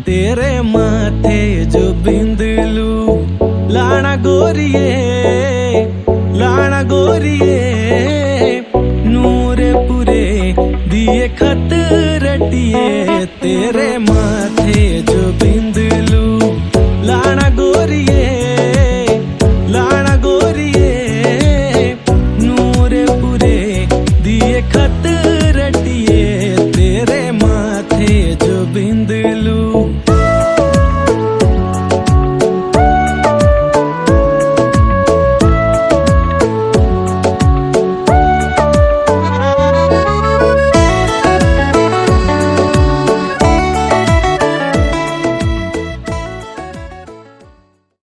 तेरे माथे जो बिंदलू लाना गोरिए नूरे पूरे दिए खत रटिए। तेरे माथे